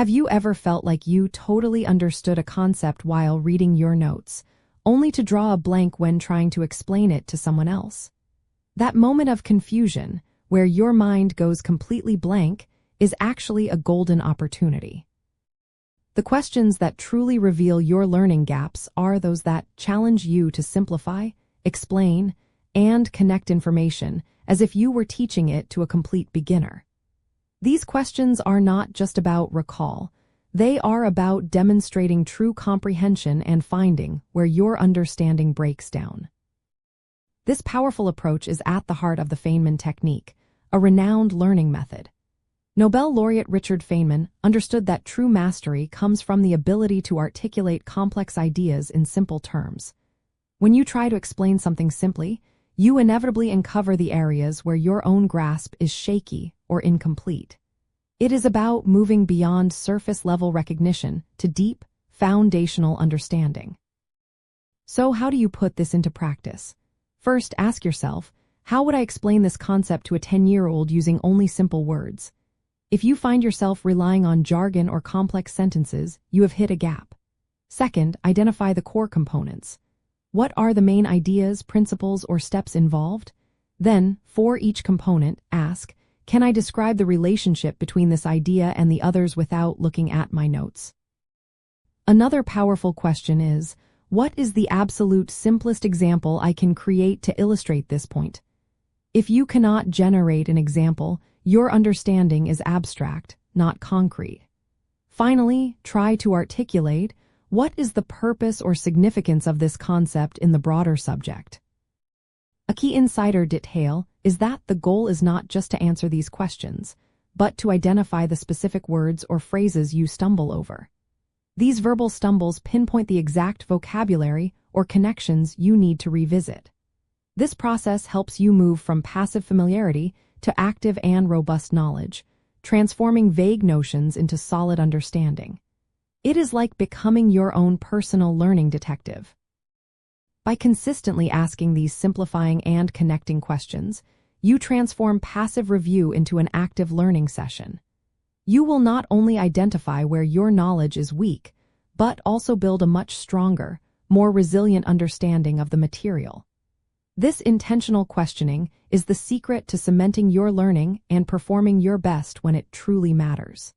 Have you ever felt like you totally understood a concept while reading your notes, only to draw a blank when trying to explain it to someone else? That moment of confusion, where your mind goes completely blank, is actually a golden opportunity. The questions that truly reveal your learning gaps are those that challenge you to simplify, explain, and connect information as if you were teaching it to a complete beginner. These questions are not just about recall. They are about demonstrating true comprehension and finding where your understanding breaks down. This powerful approach is at the heart of the Feynman technique, a renowned learning method. Nobel laureate Richard Feynman understood that true mastery comes from the ability to articulate complex ideas in simple terms. When you try to explain something simply, you inevitably uncover the areas where your own grasp is shaky or incomplete. It is about moving beyond surface-level recognition to deep, foundational understanding. So how do you put this into practice? First, ask yourself, how would I explain this concept to a 10-year-old using only simple words? If you find yourself relying on jargon or complex sentences, you have hit a gap. Second, identify the core components. What are the main ideas, principles, or steps involved? Then, for each component, ask, can I describe the relationship between this idea and the others without looking at my notes? Another powerful question is, what is the absolute simplest example I can create to illustrate this point? If you cannot generate an example, your understanding is abstract, not concrete. Finally, try to articulate, what is the purpose or significance of this concept in the broader subject? A key insider detail is that the goal is not just to answer these questions, but to identify the specific words or phrases you stumble over. These verbal stumbles pinpoint the exact vocabulary or connections you need to revisit. This process helps you move from passive familiarity to active and robust knowledge, transforming vague notions into solid understanding. It is like becoming your own personal learning detective. By consistently asking these simplifying and connecting questions, you transform passive review into an active learning session. You will not only identify where your knowledge is weak, but also build a much stronger, more resilient understanding of the material. This intentional questioning is the secret to cementing your learning and performing your best when it truly matters.